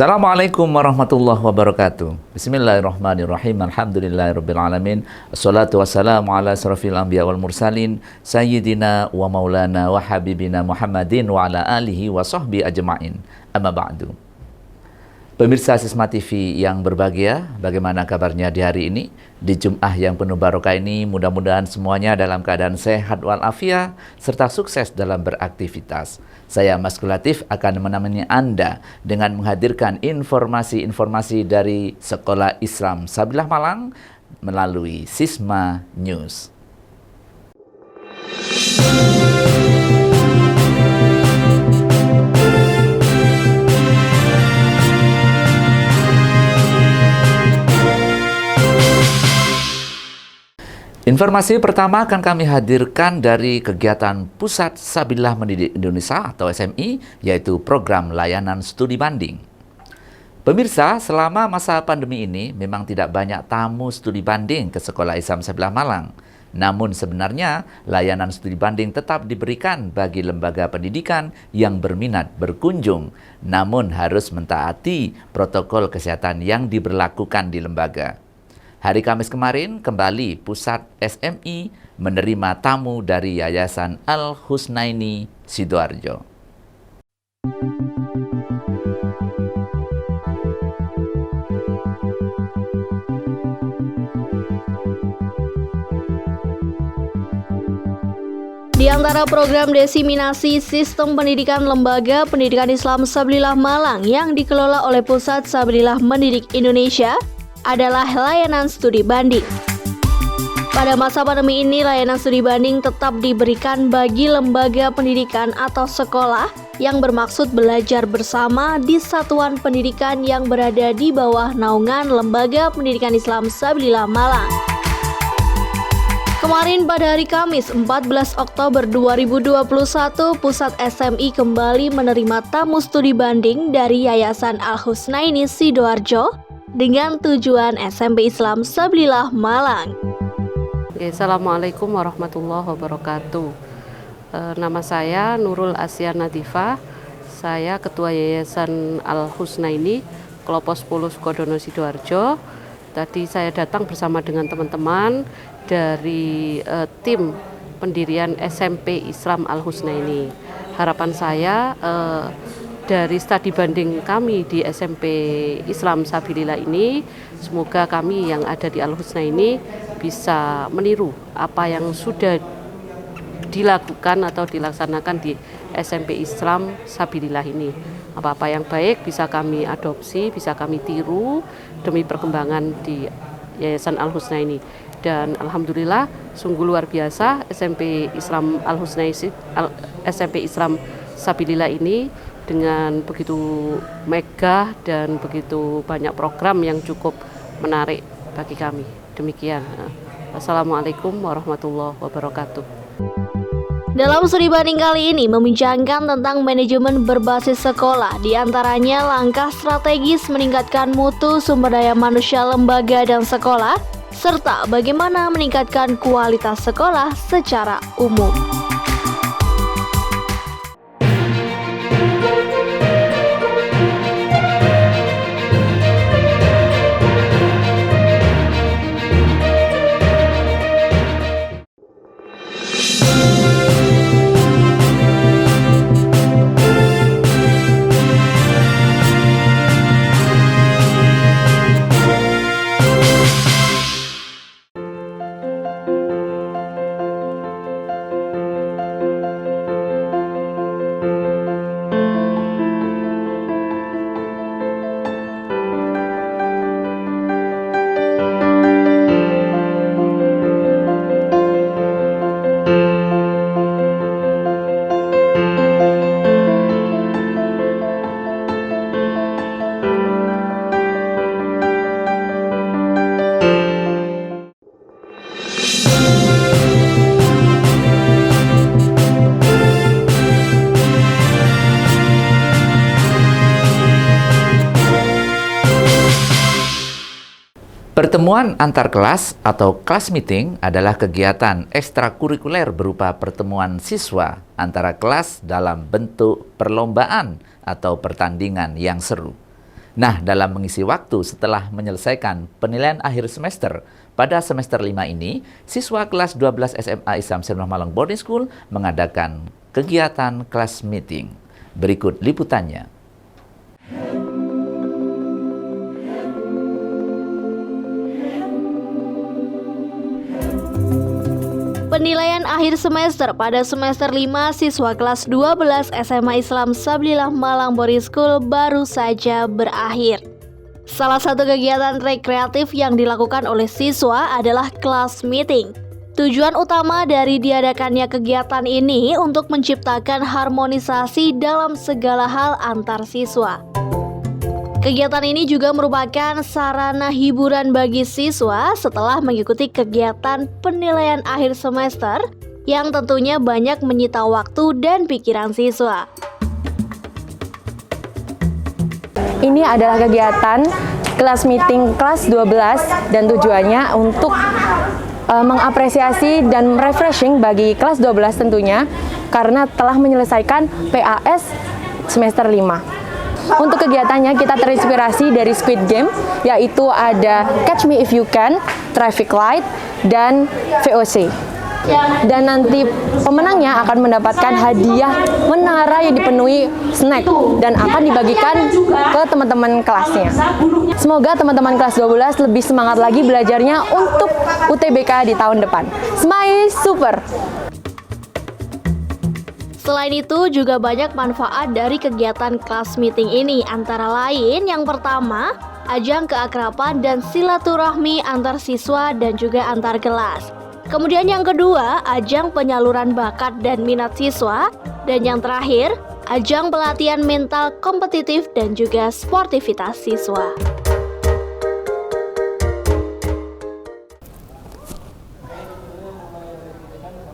Assalamualaikum warahmatullahi wabarakatuh. Bismillahirrahmanirrahim. Alhamdulillahirrabbilalamin. Assalatu wassalamu ala asrafil anbiya wal mursalin Sayyidina wa maulana wa habibina Muhammadin wa ala alihi wa sahbihi ajma'in. Amma ba'du. Pemirsa Sisma TV yang berbahagia, bagaimana kabarnya di hari ini? Di Jum'ah yang penuh barokah ini, mudah-mudahan semuanya dalam keadaan sehat walafiat serta sukses dalam beraktivitas. Saya Mas Latif akan menemani Anda dengan menghadirkan informasi-informasi dari Sekolah Islam Sabilah Malang melalui Sisma News. Informasi pertama akan kami hadirkan dari kegiatan Pusat Sabilah Mendidik Indonesia atau SMI, yaitu program layanan studi banding. Pemirsa, selama masa pandemi ini memang tidak banyak tamu studi banding ke Sekolah Islam Sabilah Malang. Namun sebenarnya layanan studi banding tetap diberikan bagi lembaga pendidikan yang berminat berkunjung, namun harus mentaati protokol kesehatan yang diberlakukan di lembaga. Hari Kamis kemarin, kembali Pusat SMI menerima tamu dari Yayasan Al-Husnaini Sidoarjo. Di antara program desiminasi sistem pendidikan lembaga pendidikan Islam Sabilah Malang yang dikelola oleh Pusat Sabilah Mendidik Indonesia adalah layanan studi banding. Pada masa pandemi ini, layanan studi banding tetap diberikan bagi lembaga pendidikan atau sekolah yang bermaksud belajar bersama di satuan pendidikan yang berada di bawah naungan Lembaga Pendidikan Islam Sabilah Malang. Kemarin pada hari Kamis 14 Oktober 2021, Pusat SMI kembali menerima tamu studi banding dari Yayasan Al-Husnaini Sidoarjo dengan tujuan SMP Islam Sabilah Malang. Assalamualaikum warahmatullahi wabarakatuh. Nama saya Nurul Asya Nadifah. Saya Ketua Yayasan Al-Husnaini Klopo 10 Sukodono Sidoarjo. Tadi saya datang bersama dengan teman-teman dari tim pendirian SMP Islam Al-Husnaini. Harapan saya dari studi banding kami di SMP Islam Sabilillah ini, semoga kami yang ada di Al-Husnaini bisa meniru apa yang sudah dilakukan atau dilaksanakan di SMP Islam Sabilillah ini. Apa-apa yang baik bisa kami adopsi, bisa kami tiru demi perkembangan di Yayasan Al-Husnaini. Dan alhamdulillah sungguh luar biasa SMP Islam Al-Husnaini, SMP Islam Sabilillah ini dengan begitu megah dan begitu banyak program yang cukup menarik bagi kami. Demikian. Assalamualaikum warahmatullahi wabarakatuh. Dalam studi banding kali ini membincangkan tentang manajemen berbasis sekolah, diantaranya langkah strategis meningkatkan mutu sumber daya manusia lembaga dan sekolah, serta bagaimana meningkatkan kualitas sekolah secara umum. Pertemuan antar kelas atau class meeting adalah kegiatan ekstrakurikuler berupa pertemuan siswa antara kelas dalam bentuk perlombaan atau pertandingan yang seru. Nah, dalam mengisi waktu setelah menyelesaikan penilaian akhir semester pada semester 5 ini, siswa kelas 12 SMA Islam Sabilullah Malang Boarding School mengadakan kegiatan class meeting. Berikut liputannya. Penilaian akhir semester pada semester 5 siswa kelas 12 SMA Islam Sabilullah Malang Boarding School baru saja berakhir. Salah satu kegiatan rekreatif yang dilakukan oleh siswa adalah class meeting. Tujuan utama dari diadakannya kegiatan ini untuk menciptakan harmonisasi dalam segala hal antar siswa. Kegiatan ini juga merupakan sarana hiburan bagi siswa setelah mengikuti kegiatan penilaian akhir semester yang tentunya banyak menyita waktu dan pikiran siswa. Ini adalah kegiatan kelas meeting kelas 12 dan tujuannya untuk mengapresiasi dan refreshing bagi kelas 12 tentunya karena telah menyelesaikan PAS semester 5. Untuk kegiatannya kita terinspirasi dari Squid Game, yaitu ada Catch Me If You Can, Traffic Light, dan VOC. Dan nanti pemenangnya akan mendapatkan hadiah menara yang dipenuhi snack dan akan dibagikan ke teman-teman kelasnya. Semoga teman-teman kelas 12 lebih semangat lagi belajarnya untuk UTBK di tahun depan. Smile super! Selain itu juga banyak manfaat dari kegiatan class meeting ini, antara lain yang pertama, ajang keakraban dan silaturahmi antar siswa dan juga antar kelas. Kemudian yang kedua, ajang penyaluran bakat dan minat siswa. Dan yang terakhir, ajang pelatihan mental kompetitif dan juga sportivitas siswa.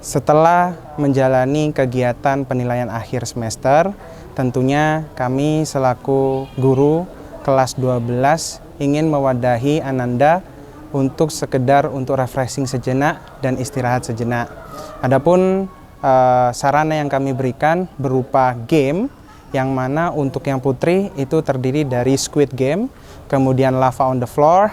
Setelah menjalani kegiatan penilaian akhir semester, tentunya kami selaku guru kelas 12 ingin mewadahi Ananda untuk sekedar untuk refreshing sejenak dan istirahat sejenak. Adapun sarana yang kami berikan berupa game, yang mana untuk yang putri itu terdiri dari Squid Game, kemudian Lava on the Floor,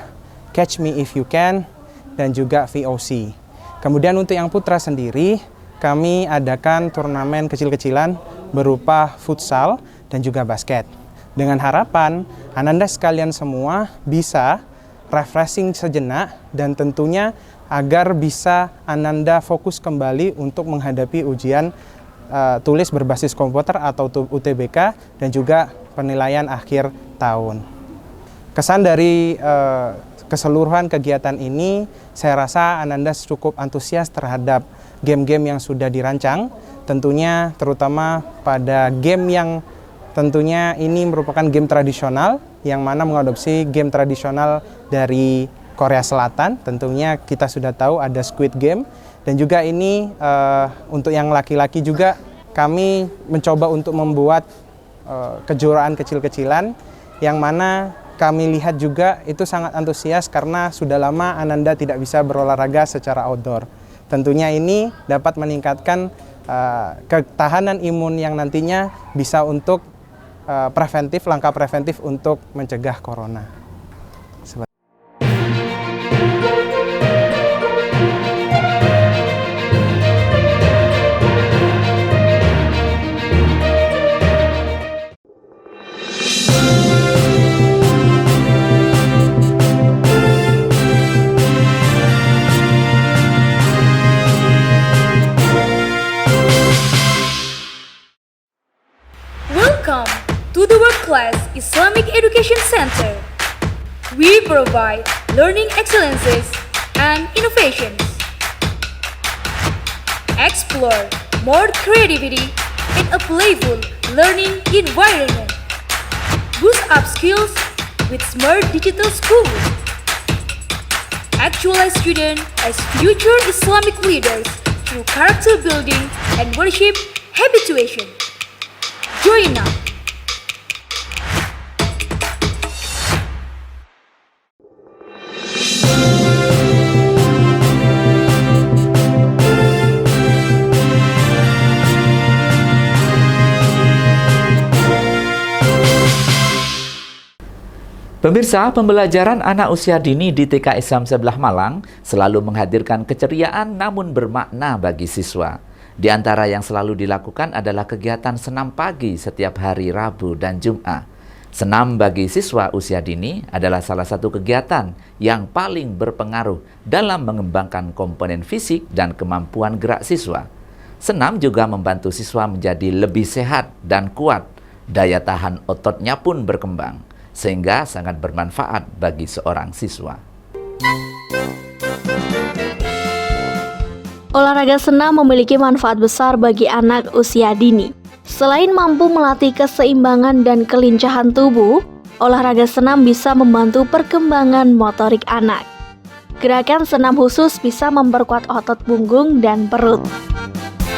Catch Me If You Can, dan juga VOC. Kemudian untuk yang putra sendiri, kami adakan turnamen kecil-kecilan berupa futsal dan juga basket. Dengan harapan Ananda sekalian semua bisa refreshing sejenak dan tentunya agar bisa Ananda fokus kembali untuk menghadapi ujian tulis berbasis komputer atau UTBK dan juga penilaian akhir tahun. Kesan dari keseluruhan kegiatan ini, saya rasa Ananda cukup antusias terhadap game-game yang sudah dirancang, tentunya terutama pada game yang tentunya ini merupakan game tradisional, yang mana mengadopsi game tradisional dari Korea Selatan. Tentunya kita sudah tahu ada Squid Game, dan juga ini untuk yang laki-laki juga kami mencoba untuk membuat kejuaraan kecil-kecilan, yang mana kami lihat juga itu sangat antusias karena sudah lama Ananda tidak bisa berolahraga secara outdoor. Tentunya ini dapat meningkatkan ketahanan imun yang nantinya bisa untuk preventif, langkah preventif untuk mencegah corona. Welcome to the World Class Islamic Education Center. We provide learning excellences and innovations. Explore more creativity in a playful learning environment. Boost up skills with smart digital school. Actualize students as future Islamic leaders through character building and worship habituation. Join now. Pemirsa, pembelajaran anak usia dini di TK Islam Sebelah Malang selalu menghadirkan keceriaan namun bermakna bagi siswa. Di antara yang selalu dilakukan adalah kegiatan senam pagi setiap hari Rabu dan Jumat. Senam bagi siswa usia dini adalah salah satu kegiatan yang paling berpengaruh dalam mengembangkan komponen fisik dan kemampuan gerak siswa. Senam juga membantu siswa menjadi lebih sehat dan kuat. Daya tahan ototnya pun berkembang, sehingga sangat bermanfaat bagi seorang siswa. Olahraga senam memiliki manfaat besar bagi anak usia dini. Selain mampu melatih keseimbangan dan kelincahan tubuh, olahraga senam bisa membantu perkembangan motorik anak. Gerakan senam khusus bisa memperkuat otot punggung dan perut.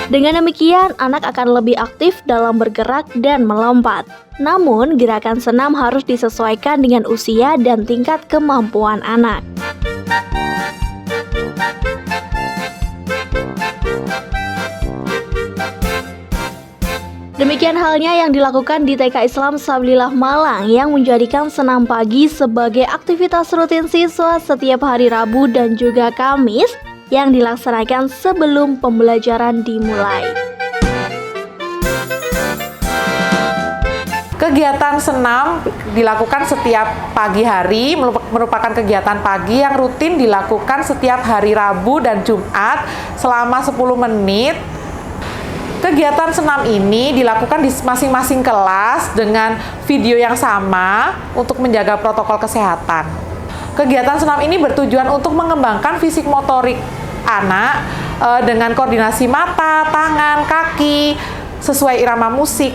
Dengan demikian, anak akan lebih aktif dalam bergerak dan melompat. Namun, gerakan senam harus disesuaikan dengan usia dan tingkat kemampuan anak. Demikian halnya yang dilakukan di TK Islam Sablillah Malang yang menjadikan senam pagi sebagai aktivitas rutin siswa setiap hari Rabu dan juga Kamis yang dilaksanakan sebelum pembelajaran dimulai. Kegiatan senam dilakukan setiap pagi hari, merupakan kegiatan pagi yang rutin dilakukan setiap hari Rabu dan Jumat selama 10 menit. Kegiatan senam ini dilakukan di masing-masing kelas dengan video yang sama untuk menjaga protokol kesehatan. Kegiatan senam ini bertujuan untuk mengembangkan fisik motorik anak dengan koordinasi mata, tangan, kaki, sesuai irama musik.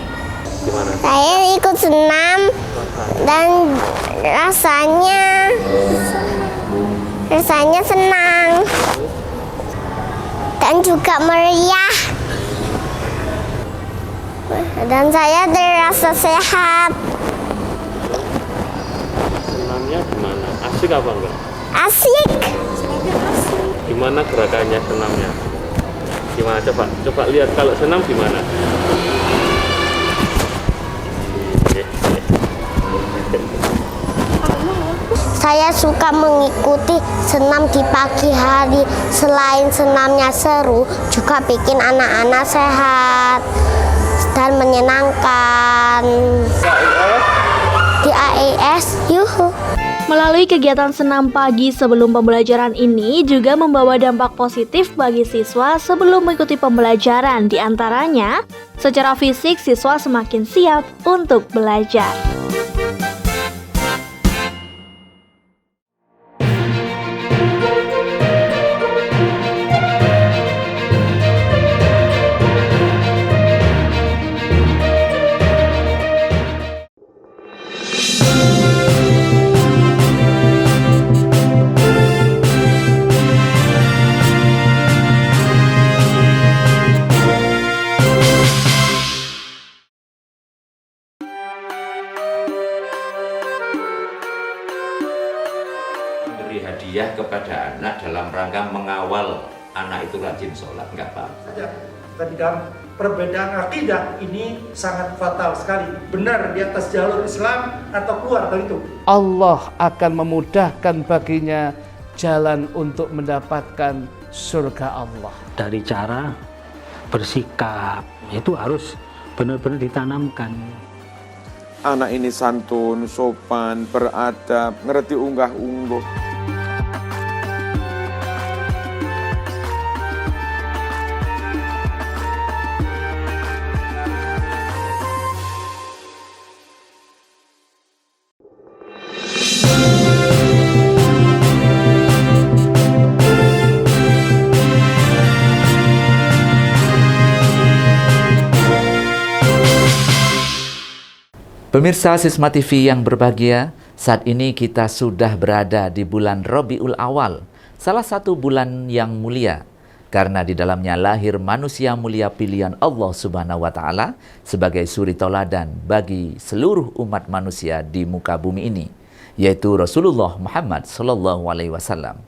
Saya ikut senam dan rasanya senang dan juga meriah. Dan saya terasa sehat. Senamnya gimana? Asik apa enggak? Asik. Gimana gerakannya senamnya? Gimana coba lihat kalau senam gimana? Saya suka mengikuti senam di pagi hari. Selain senamnya seru, juga bikin anak-anak sehat dan menyenangkan. Di AES, yuhu. Melalui kegiatan senam pagi sebelum pembelajaran ini juga membawa dampak positif bagi siswa sebelum mengikuti pembelajaran. Di antaranya, secara fisik siswa semakin siap untuk belajar. Memberi hadiah kepada anak dalam rangka mengawal anak itu rajin sholat, nggak apa-apa. Tapi dalam perbedaan akidah ini sangat fatal sekali. Benar di atas jalur Islam atau keluar dari itu. Allah akan memudahkan baginya jalan untuk mendapatkan surga Allah. Dari cara bersikap itu harus benar-benar ditanamkan. Anak ini santun, sopan, beradab, ngerti unggah-ungguh. Pemirsa Sisma TV yang berbahagia, saat ini kita sudah berada di bulan Rabiul Awal, salah satu bulan yang mulia, karena di dalamnya lahir manusia mulia pilihan Allah Subhanahu wa Ta'ala sebagai suri tauladan bagi seluruh umat manusia di muka bumi ini, yaitu Rasulullah Muhammad Sallallahu Alaihi Wasallam.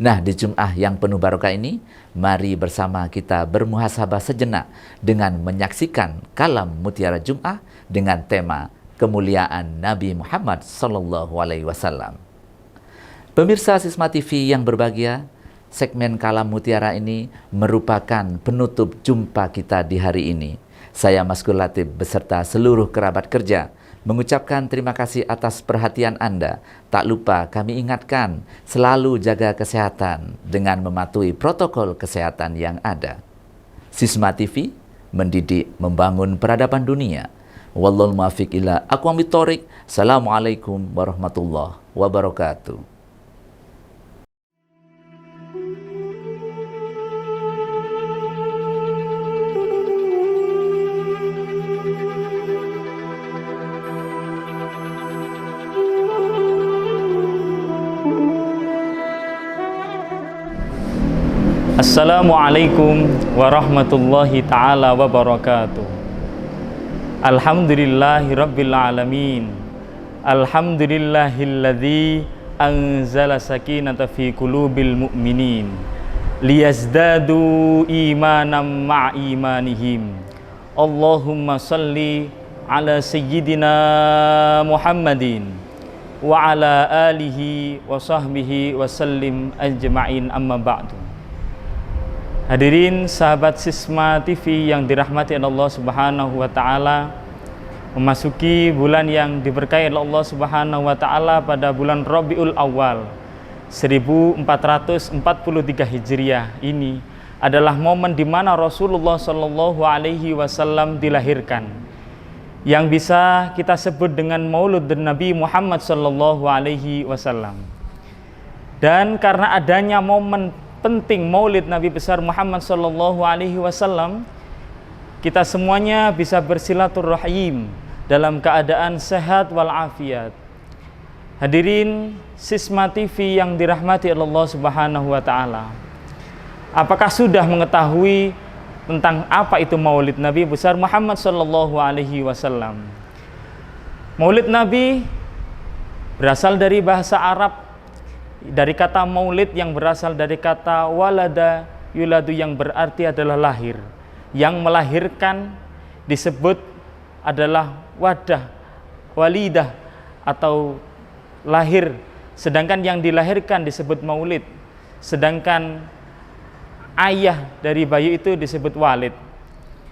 Nah, di Jum'ah yang penuh barokah ini, mari bersama kita bermuhasabah sejenak dengan menyaksikan kalam Mutiara Jum'ah dengan tema kemuliaan Nabi Muhammad sallallahu alaihi wasallam. Pemirsa Sisma TV yang berbahagia, segmen Kalam Mutiara ini merupakan penutup jumpa kita di hari ini. Saya Maskur Latif beserta seluruh kerabat kerja mengucapkan terima kasih atas perhatian Anda. Tak lupa kami ingatkan, selalu jaga kesehatan dengan mematuhi protokol kesehatan yang ada. Sisma TV, mendidik, membangun peradaban dunia. Wallahul muwaffiq ila aqwamit thoriq. Assalamualaikum warahmatullahi wabarakatuh. Assalamualaikum warahmatullahi ta'ala wabarakatuh. Alhamdulillahi rabbil alamin. Alhamdulillahilladzi anzala sakinata fi qulubil mu'minin liyazdadu imanan ma'a imanihim. Allahumma salli ala sayyidina Muhammadin wa ala alihi wa sahbihi wa sallim ajma'in, amma ba'du. Hadirin sahabat Sisma TV yang dirahmati Allah Subhanahu wa taala, memasuki bulan yang diberkahi oleh Allah Subhanahu wa taala pada bulan Rabiul Awal 1443 Hijriah ini adalah momen di mana Rasulullah Shallallahu alaihi wasallam dilahirkan, yang bisa kita sebut dengan Maulud Nabi Muhammad Shallallahu alaihi wasallam. Dan karena adanya momen penting Maulid Nabi besar Muhammad Sallallahu Alaihi Wasallam, kita semuanya bisa bersilaturahim dalam keadaan sehat walafiat. Hadirin Sisma TV yang dirahmati Allah Subhanahu Wa Taala, apakah sudah mengetahui tentang apa itu Maulid Nabi besar Muhammad Sallallahu Alaihi Wasallam? Maulid Nabi berasal dari bahasa Arab, dari kata maulid yang berasal dari kata walada yuladu yang berarti adalah lahir. Yang melahirkan disebut adalah wadah, walidah atau lahir. Sedangkan yang dilahirkan disebut maulid. Sedangkan ayah dari bayi itu disebut walid.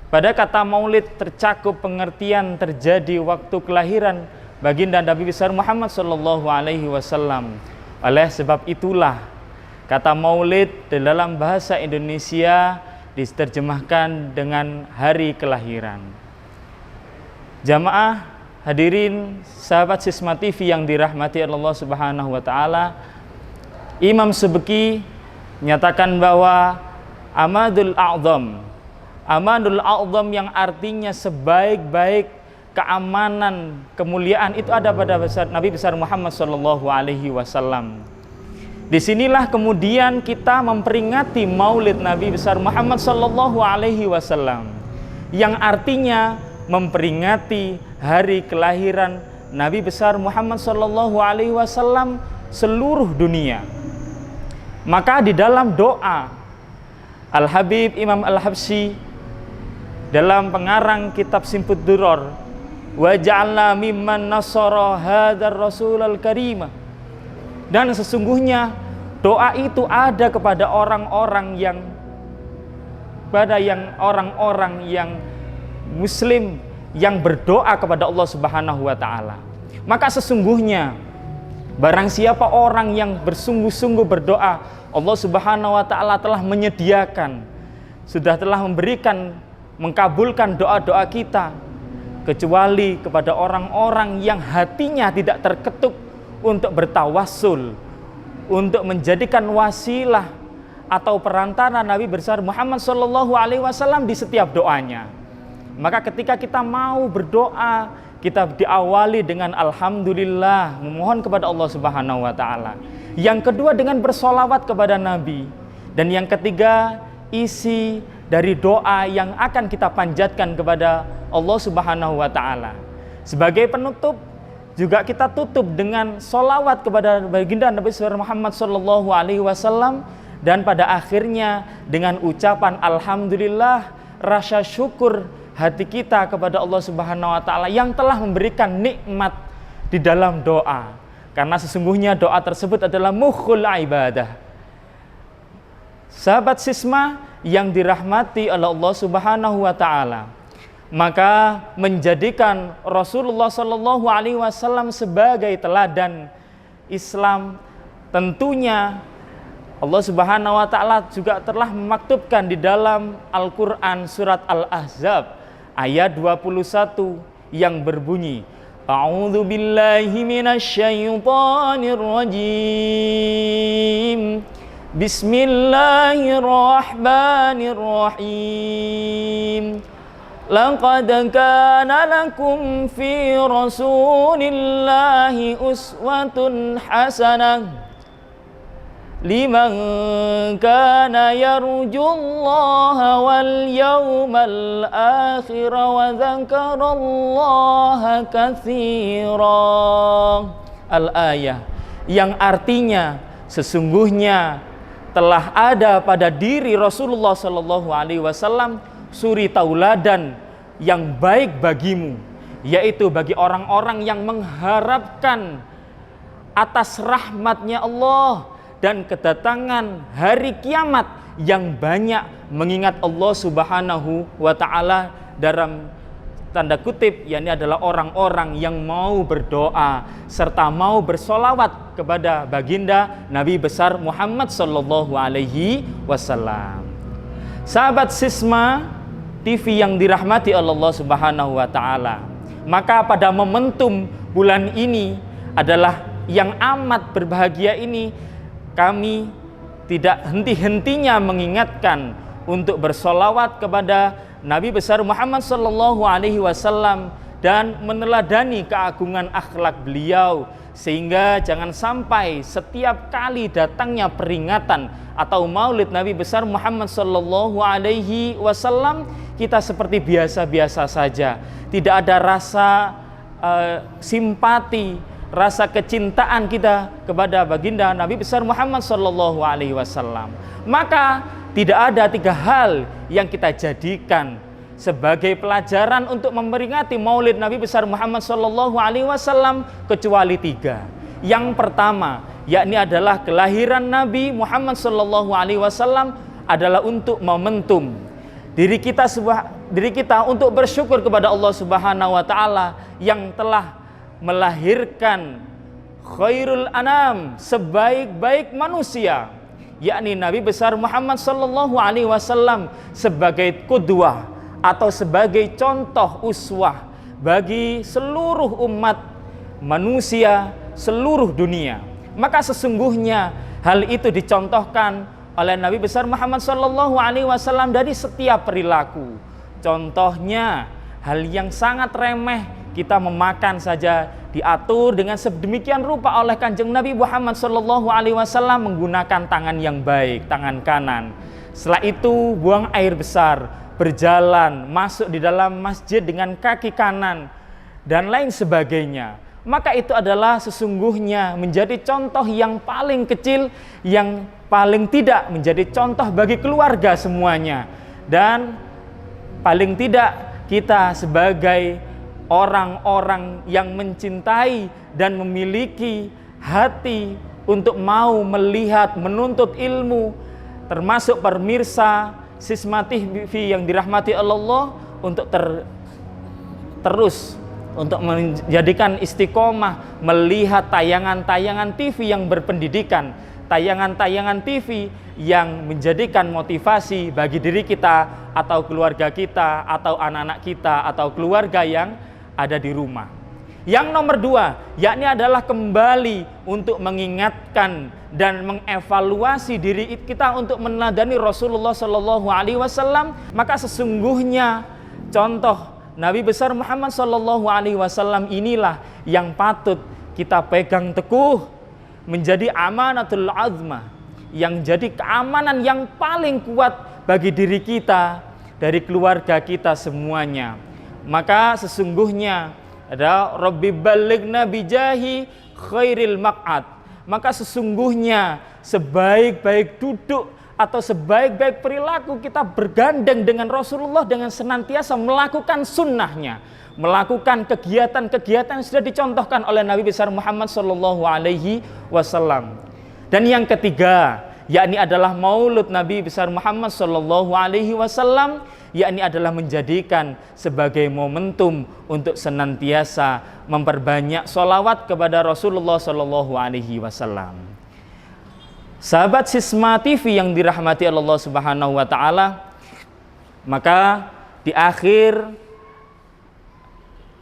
Pada kata maulid tercakup pengertian terjadi waktu kelahiran baginda Nabi besar Muhammad Sallallahu Alaihi Wasallam. Oleh sebab itulah kata maulid dalam bahasa Indonesia diterjemahkan dengan hari kelahiran. Jamaah hadirin sahabat Sisma TV yang dirahmati Allah Subhanahu wa taala, Imam Subki menyatakan bahwa amadul a'zam yang artinya sebaik-baik keamanan, kemuliaan itu ada pada Nabi besar Muhammad Sallallahu Alaihi Wasallam. Disinilah kemudian kita memperingati Maulid Nabi besar Muhammad Sallallahu Alaihi Wasallam, yang artinya memperingati hari kelahiran Nabi besar Muhammad Sallallahu Alaihi Wasallam seluruh dunia. Maka di dalam doa Al-Habib Imam Al-Habsyi dalam pengarang kitab Simput Duror, waj'alna mimman nasara hadzal rasulal karim, dan sesungguhnya doa itu ada kepada orang-orang yang muslim yang berdoa kepada Allah Subhanahu wa taala. Maka sesungguhnya barang siapa orang yang bersungguh-sungguh berdoa, Allah Subhanahu wa taala telah menyediakan, telah mengkabulkan doa-doa kita, kecuali kepada orang-orang yang hatinya tidak terketuk untuk bertawassul, untuk menjadikan wasilah atau perantara Nabi besar Muhammad Sallallahu Alaihi Wasallam di setiap doanya. Maka ketika kita mau berdoa, kita diawali dengan alhamdulillah, memohon kepada Allah Subhanahu wa taala. Yang kedua dengan bersolawat kepada Nabi. Dan yang ketiga, isi dari doa yang akan kita panjatkan kepada Allah Subhanahu wa taala. Sebagai penutup juga kita tutup dengan solawat kepada baginda Nabi Muhammad Sallallahu Alaihi Wasallam, dan pada akhirnya dengan ucapan alhamdulillah, rasa syukur hati kita kepada Allah Subhanahu wa taala yang telah memberikan nikmat di dalam doa. Karena sesungguhnya doa tersebut adalah mukhul ibadah. Sahabat Sisma yang dirahmati oleh Allah Subhanahu wa taala, maka menjadikan Rasulullah Shallallahu alaihi wasallam sebagai teladan Islam, tentunya Allah Subhanahu wa taala juga telah memaktubkan di dalam Al-Qur'an surat Al-Ahzab ayat 21 yang berbunyi, A'udzu billahi minasyaitonir rajim. Bismillahirrahmanirrahim. Laqad kana lakum fi Rasulillahi uswatun hasanah liman kana yarjullaha wal yawmal akhir wa dzakarallaha katsira. Al-ayah, yang artinya sesungguhnya telah ada pada diri Rasulullah Shallallahu alaihi wasallam suri tauladan yang baik bagimu, yaitu bagi orang-orang yang mengharapkan atas rahmatnya Allah dan kedatangan hari kiamat yang banyak mengingat Allah Subhanahu wa taala, dalam tanda kutip yakni adalah orang-orang yang mau berdoa serta mau bersolawat kepada baginda Nabi besar Muhammad sallallahu alaihi wasallam. Sahabat Sisma TV yang dirahmati Allah Subhanahu wa taala, maka pada momentum bulan ini adalah yang amat berbahagia ini, kami tidak henti-hentinya mengingatkan untuk bersolawat kepada Nabi besar Muhammad sallallahu alaihi wasallam dan meneladani keagungan akhlak beliau, sehingga jangan sampai setiap kali datangnya peringatan atau maulid Nabi besar Muhammad sallallahu alaihi wasallam kita seperti biasa-biasa saja, tidak ada rasa simpati, rasa kecintaan kita kepada baginda Nabi besar Muhammad sallallahu alaihi wasallam. Maka tidak ada 3 hal yang kita jadikan sebagai pelajaran untuk memperingati maulid Nabi besar Muhammad sallallahu alaihi wasallam kecuali 3. Yang pertama, yakni adalah kelahiran Nabi Muhammad sallallahu alaihi wasallam adalah untuk momentum diri kita untuk bersyukur kepada Allah Subhanahu wa taala yang telah melahirkan khairul anam, sebaik-baik manusia, yakni Nabi besar Muhammad sallallahu alaihi wasallam sebagai qudwah atau sebagai contoh uswah bagi seluruh umat manusia seluruh dunia. Maka sesungguhnya hal itu dicontohkan oleh Nabi besar Muhammad sallallahu alaihi wasallam dari setiap perilaku. Contohnya hal yang sangat remeh, kita memakan saja diatur dengan sedemikian rupa oleh Kanjeng Nabi Muhammad sallallahu alaihi wasallam menggunakan tangan yang baik, tangan kanan. Setelah itu buang air besar, berjalan masuk di dalam masjid dengan kaki kanan dan lain sebagainya. Maka itu adalah sesungguhnya menjadi contoh yang paling kecil, yang paling tidak menjadi contoh bagi keluarga semuanya. Dan paling tidak kita sebagai orang-orang yang mencintai dan memiliki hati untuk mau melihat, menuntut ilmu, termasuk pemirsa Sisma TV yang dirahmati Allah, untuk terus untuk menjadikan istiqomah melihat tayangan-tayangan TV yang berpendidikan, tayangan-tayangan TV yang menjadikan motivasi bagi diri kita atau keluarga kita atau anak-anak kita atau keluarga yang ada di rumah. Yang nomor 2, yakni adalah kembali untuk mengingatkan dan mengevaluasi diri kita untuk meneladani Rasulullah Shallallahu alaihi wasallam. Maka sesungguhnya contoh Nabi besar Muhammad Shallallahu alaihi wasallam inilah yang patut kita pegang teguh, menjadi amanatul azmah, yang jadi keamanan yang paling kuat bagi diri kita, dari keluarga kita semuanya. Maka sesungguhnya ada Rabbi balighna bijahi khairil maq'ad. Maka sesungguhnya sebaik-baik duduk atau sebaik-baik perilaku kita bergandeng dengan Rasulullah dengan senantiasa melakukan sunnahnya, melakukan kegiatan-kegiatan yang sudah dicontohkan oleh Nabi besar Muhammad Shallallahu Alaihi Wasallam. Dan yang ketiga, yakni adalah maulud Nabi besar Muhammad Shallallahu Alaihi Wasallam, yakni adalah menjadikan sebagai momentum untuk senantiasa memperbanyak sholawat kepada Rasulullah Shallallahu Alaihi Wasallam. Sahabat Sisma TV yang dirahmati Allah Subhanahu wa taala, maka di akhir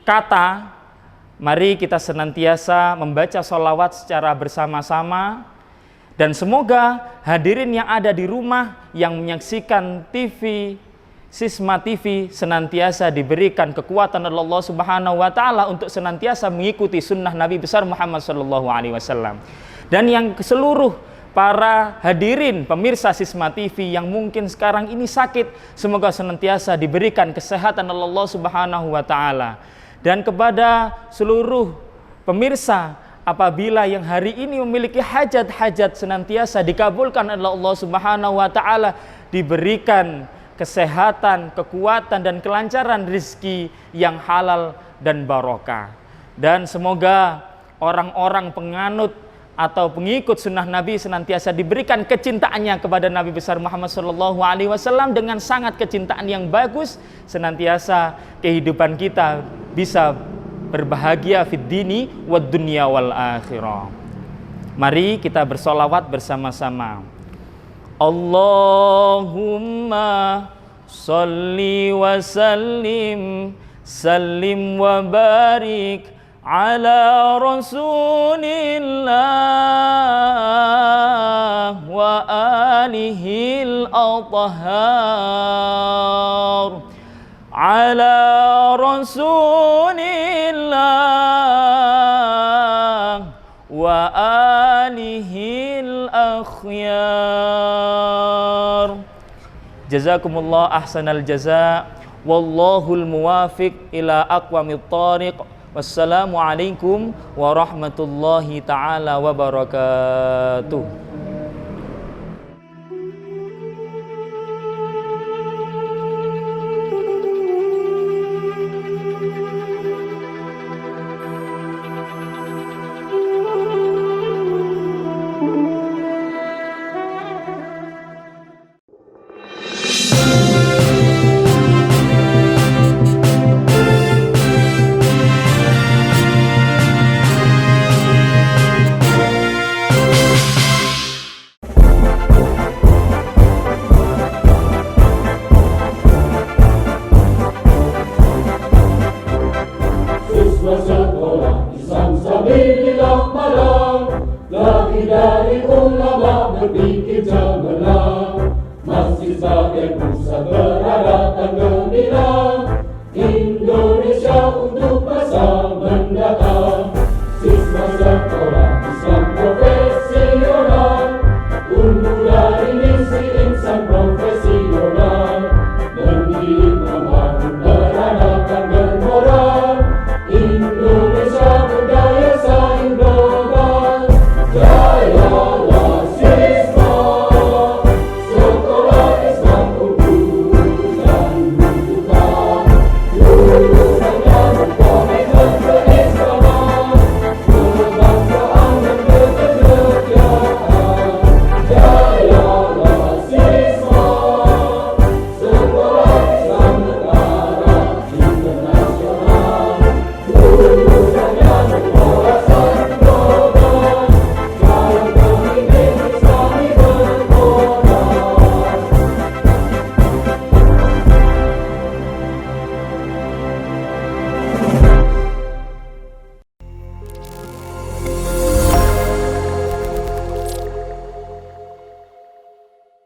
kata mari kita senantiasa membaca sholawat secara bersama-sama, dan semoga hadirin yang ada di rumah yang menyaksikan TV Sisma TV senantiasa diberikan kekuatan oleh Allah Subhanahu wa taala untuk senantiasa mengikuti sunnah Nabi besar Muhammad Shallallahu Alaihi Wasallam. Dan yang seluruh para hadirin pemirsa Sisma TV yang mungkin sekarang ini sakit, semoga senantiasa diberikan kesehatan oleh Allah Subhanahu wa taala. Dan kepada seluruh pemirsa, apabila yang hari ini memiliki hajat-hajat senantiasa dikabulkan oleh Allah Subhanahu wa taala, diberikan kesehatan, kekuatan dan kelancaran rezeki yang halal dan barokah. Dan semoga orang-orang penganut atau pengikut sunnah Nabi senantiasa diberikan kecintaannya kepada Nabi besar Muhammad Shallallahu Alaihi Wasallam dengan sangat kecintaan yang bagus, senantiasa kehidupan kita bisa berbahagia fid dini wad dunya wal akhirah. Mari kita bersolawat bersama-sama. Allahumma sholli wa sallim wa barik ala Rasulillah wa alihil athhar, ala Rasulillah wa alihil akhyar. Jazakumullah ahsanal jaza, wallahul muwafiq ila aqwamit thariq. Wassalamualaikum warahmatullahi ta'ala wabarakatuh.